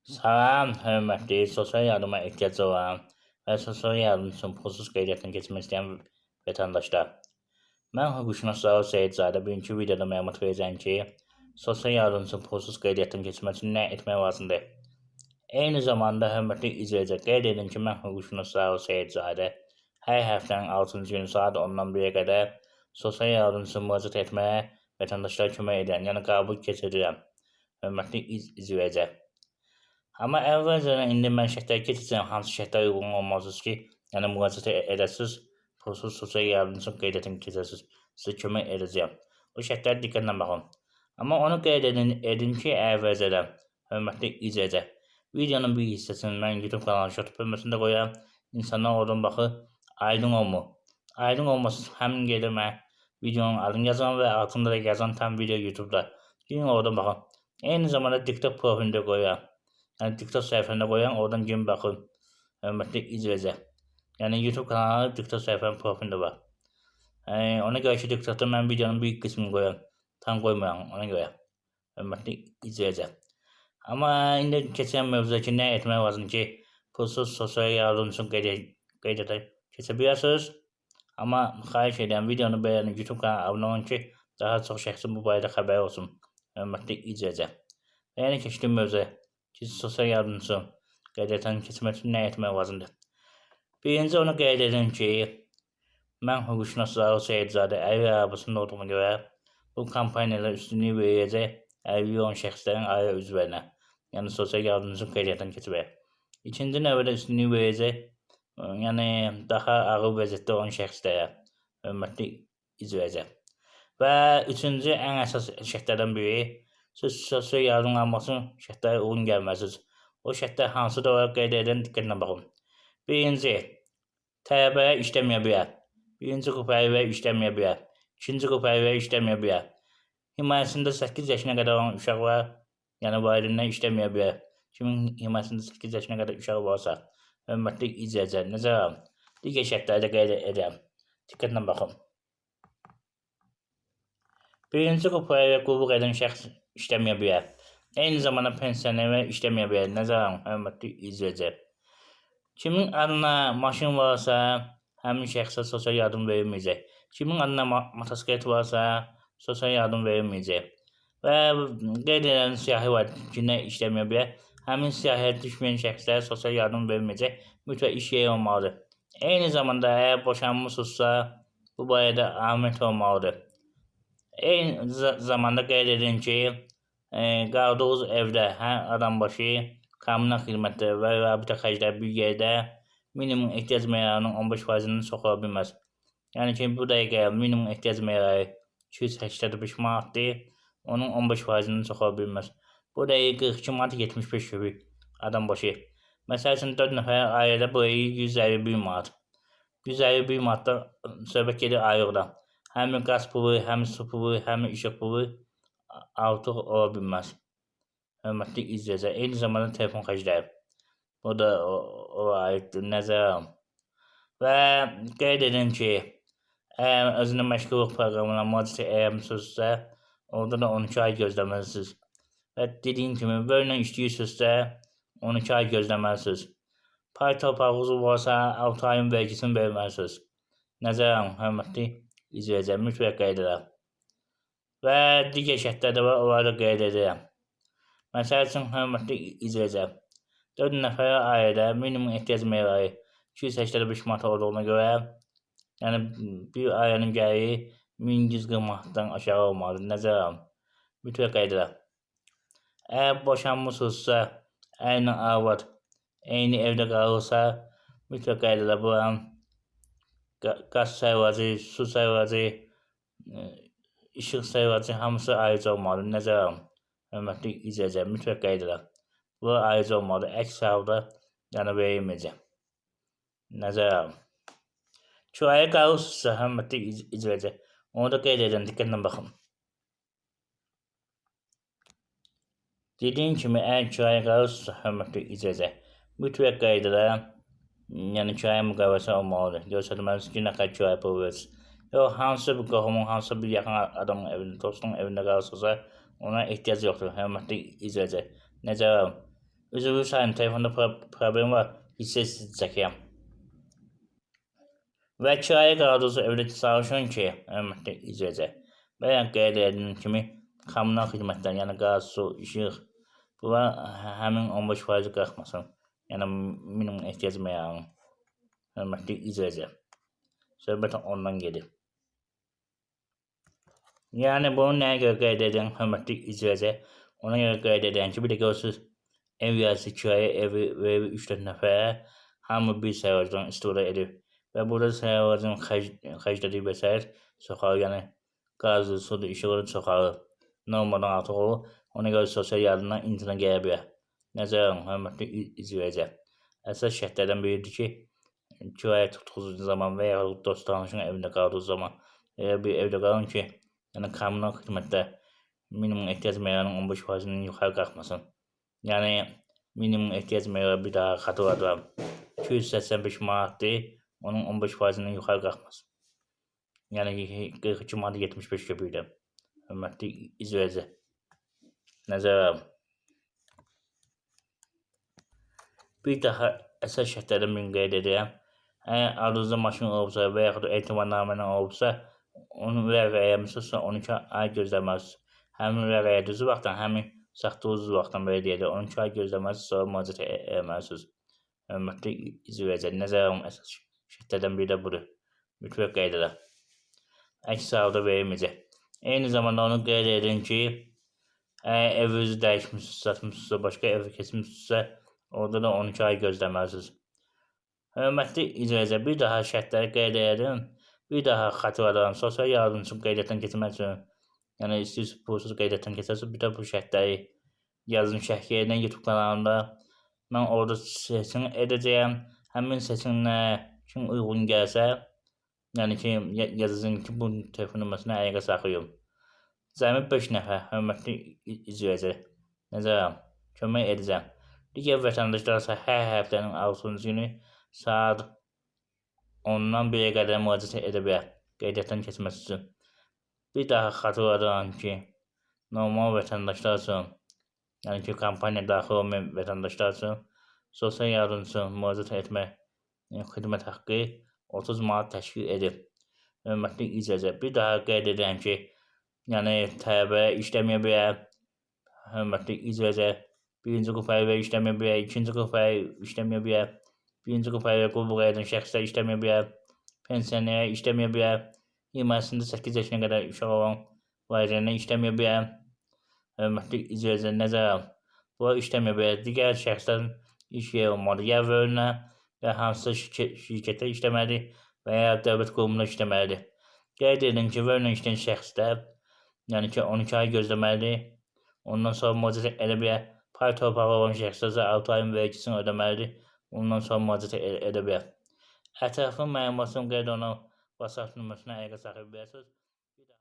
Salam, hörmətli sosial yardıma ehtiyacı olan və sosial yardım üçün pulsuz qeydiyyatdan keçmək istəyən vətəndaşlar. Mən hüquqşünaslar Seyidzadə bugünkü videoda məlumat verəcəm ki, sosial yardım üçün pulsuz qeydiyyatdan keçmək üçün nə etmək lazımdır? Eyni zamanda hörmətli izləyici, qeyd edin ki, mən hüquqşünaslar Seyidzadə hər həftənin 6-cı günü saat 10-dan 1-ə qədər sosial yardım üçün müraciət etməyə vətəndaşlara kömək edən, yəni qəbul keçirirəm. Hörmətli izləyici. Amma əvvəlcədən indi mən şərtləri keçəcəm, hansı şərtlər uyğun olmalısınız ki, yəni müraciət edəsiniz, pulsuz sosial yardım üçün qeydiyyatdan keçəsiniz, sizə kömək edəcəm. O şərtləri diqqətlə baxın. Amma onu qeyd edin ki, əvvəlcədən, hörmətli izləyici, videonun bir hissəsini mən YouTube kanalı short bölməsində qoyuram, insanlar oradan baxır, aydın olmur. Aydın olmasın, həmin qeydə mən videonun adını yazan və altında da yazan tam video YouTube'da. Gelin oradan baxın. Eyni zamanda TikTok profilində qoyuram. Yəni TikTok səhifəndə qoyan, oradan gelin baxın. Hörmətli izləyici. Yəni YouTube kanalı TikTok səhifənin profilində var. Ona görə ki, TikTokda mən videonun bir qismini qoyuram. Tam qoymuram ona görə. Hörmətli izləyici. Amma indi keçən mövzuda ki, nə etmək lazım ki, pulsuz sosial yardım üçün qeydiyyata keçə bilirsiniz. Amma xahiş edirəm, videonu bəyənin, YouTube kanalına abunə olun ki, daha çox şəxsin bu barədə xəbəri olsun. Hörmətli izləyici. Yəni keçdiyim mövzuya. Ki, sosial yardım üçün qeydiyyatdan keçmək üçün nə etmək lazımdır? Birinci onu qeyd edin ki, mən hüquqşünaslar Seyidzadə əlil arabasında olduğuma görə bu kampaniyalar üstünlük verəcək əlil olan şəxslərin ailə üzvlərinə, yəni sosial yardım üçün qeydiyyatdan keçməyə. İkinci növbədə üstünlük verəcək, yəni daha ağır vəziyyətdə olan şəxslərə, hörmətli izləyici. Və üçüncü ən əsas şərtlərdən biri, siz sosial yardım almaq üçün şərtlərə uyğun gəlməlisiniz. O şərtlər hansıdır olaraq qeyd edin, diqqətlə baxın. Birinci, tələbələr işləməyə bilər. Birinci qrup əlillər işləməyə bilər. İkinci qrup əlillər işləməyə bilər. Himayəsində 8 yaşına qədər olan uşaqlar, yəni valideynlər işləməyə bilər. Kimin himayəsində 8 yaşına qədər uşağı varsa, hörmətli izləyici, nəzərə alın. Digər şərtləri də qeyd edirəm. Diqqətlə baxın. Birinci qrup əlillər qulluq edən şəxs işləməyə bilər. Eyni zamanda pensionerlər işləməyə bilər. Nəzərə alın, hörmətli izləyici. Kimin adına maşın varsa, həmin şəxsə sosial yardım verilməyəcək. Kimin adına motosiklet varsa, sosial yardım verilməyəcək. Və qeyd edən siyahı var ki, nə işləməyə bilər. Həmin siyahıya düşməyən şəxslərə sosial yardım verilməyəcək. Mütləq iş yeri olmalıdır. Eyni zamanda əgər boşanmışsınızsa, bu barədə amət olmalıdır. Eyni zamanda qeyd edin ki, qaldığınız evdə hər adam başı kommunal xidmətlər və rabitə xərcləri bir yerdə minimum ehtiyac meyarının 15%-ni soxula bilməz. Yəni ki, bu dəqiqə minimum ehtiyac meyarı 285 manatdır, onun 15%-ni soxula bilməz. Bu dəqiqə 42 manat 75 qəpik adam başı. Məsəl üçün 4 nəfər ailədə bu 151 manat. 151 manatdan söhbət gedir aylıqdan. Həmin qaz pulu, həmin su pulu, həmin işıq pulu artıq ola bilməz. Hörmətli izləyici, eyni zamanda telefon xərcləri. Bu da ora aiddir, nəzərə alın. Və qeyd edin ki, əgər özünə məşğulluq proqramına müraciət etmisinizsə, orada da 12 ay gözləməlisiniz. Və dediyim kimi, böylə işləyirsinizsə, 12 ay gözləməlisiniz. Pay torpağınız varsa, 6 ayın vergisini verməlisiniz. Nəzərə alın, hörmətli izləyici, mütləq qeyd edirəm. Və digər şərtlər də var, onları da qeyd edirəm. Məsəl üçün, hörmətli izləyici, 4 nəfər ailədə minimum ehtiyac meyarı 285 manat olduğuna görə, yəni bir ailənin gəliri 1140 manatdan aşağı olmalıdır. Nəzərə alın. Mütləq qeyd edirəm. Əgər boşanmışsınızsa, ərlə arvad eyni evdə qalırsa, mütləq qeyd edirəm. Buranın qaz sərvacı, su sərvacı, işıq sərvacı hamısı ayrıca olmalıdır. Nəzərə alın. Hörmətli izləyici, mütləq qeyd edirəm. Bu ayrıca olmalıdır. Əks halda yəni verilməyəcək. Nəzərə alın. Kirayə qalırsınızsa, hörmətli izləyici, onu da qeyd edin, diqqətlə baxın. Dediyim kimi, əgər kirayə qalırsınızsa, hörmətli izləyici, mütləq qeyd edirəm. Yəni kirayə müqaviləsi olmalıdır. Göstərməlisiniz ki, nə qədər kirayə pulu verirsiniz. Yox, hansı bir qohumun, hansı bir yaxın adamın evində, dostunun evində qalırsınızsa, ona ehtiyac yoxdur. Hörmətli izləyici, nəzərə alın. Üzülür sayın, telefonda problem var. Hiç sessiz çəkirəm. Və kirayə qaldığınız evdə çalışın ki, hörmətli izləyicilər, bəyən qeyd edildiyi kimi kommunal xidmətlər, yəni qaz, su, işıq, bunlar həmin 15% qalxmasın. Yəni minimum ehtiyac məyarının. Hörmətli izləyicilər, söhbət ondan gedir. Yəni bunu nəyə görə qeyd edirəm, hörmətli izləyicilər? Ona görə qeyd edirəm ki, bir də görürsünüz, ev yazısı kirayə evi verib 3-4 nəfərə, hamı bir sərvacdan istifadə edir. Və burada sərvacın xərclədiyi vəsait çoxalır, yəni qazı, sudur, işığı çoxalır. Normaldan artıq olur. Ona görə sosial yardımdan imtina gələ bilər. Nəzərə alın, hörmətli izləyicilər. Əsas şərtlərdən biridir ki, kirayə tutduğunuz zaman və ya dost tanışın evində qaldığınız zaman elə bir evdə qalın ki, yəni kommunal xidmətlər minimum ehtiyac məyarının 15%-nin yuxarı qalxmasın. Yəni minimum ehtiyac məyarı bir daha xatırladıram. 285 manatdır. Onun 15%-nin yuxarı qalxmasın. Yəni 42 manat 75 qəpikdir. Hörmətli izləyicilər, nəzərə alın. Bir daha əsas şərtlərdən birini qeyd edirəm. Əgər adınızda maşın olubsa və yaxud etibarnamə olubsa, onu vərəqəyə məsələn 12 ay gözləməlisiniz. Həmin vərəqəyə düzü vaxtdan, həmin saxtığınız vaxtdan belə deyilir, 12 ay gözləməlisiniz, sonra müraciət etməlisiniz. Hörmətli izləyicilər, nəzərə alın, əsas şərtlərdən biri də budur. Mütləq qeyd edək. Əks halda verilməyəcək. Eyni zamanda onu qeyd edin ki, əgər evinizi dəyişmişsiniz, satmışsınızsa, başqa evə keçmişsinizsə, orada da 12 ay gözləməlisiniz. Hörmətli izləyicilər, bir daha şərtləri qeyd edin. Bir daha xatırladıram, sosial yardım üçün qeydiyyatdan keçmək üçün, yəni istəyirsiniz pulsuz qeydiyyatdan keçərsiniz, bir də bu şərtləri yazın şərh yerinə YouTube kanalında. Mən orada seçim edəcəyəm. Həmin seçimlə kim uyğun gəlsə, yəni ki, yazacağım ki, bu telefon nömrəsini əgər saxlayım. Cəmi 5 nəfər, hörmətli izləyicilər, nəzərəm, kömək edəcəm. Digər vətəndaşlarsa hər həftənin 6-cı günü saat 10-dan 1-ə qədər müraciət edə bilər qeydiyyatdan keçməsi üçün. Bir daha xatırladıram ki, normal vətəndaşlar üçün, yəni ki, kampaniya daxil olmayan vətəndaşlar üçün sosial yardım üçün müraciət etmək xidmət haqqı 30 manat təşkil edir. Hörmətli izləyicilər, bir daha qeyd edirəm ki, yəni tələbə işləməyə bilər. Hörmətli izləyicilər, birinci qrupaya işləməyə bilər, ikinci qrupaya işləməyə bilər, birinci qrupaya qulluq edən şəxslər işləməyə bilər, pensionerlər işləməyə bilər, 28 yaşına qədər uşaq olan valideynlər işləməyə bilər. Hörmətli izləyicilər, nəzərə alın, bunlar işləməyə bilər. Digər şəxslərin iş yeri olmalı, ya vərinə və hansısa şirkətdə işləməlidir və ya dövlət qurumunda işləməlidir. Qeyd edin ki, vərinə işləyən şəxslər, yəni ki, 12 ay gözləməlidir. Ondan sonra müraciət edə bilər. Pay torpağı olan şəxslərsə 6 ayın vergisini ödəməlidir. Ondan sonra müraciət edə bilər. Ətraflı məlumatın qeyd olunan WhatsApp nömrəsinə əgər saxlaya bilərsiniz.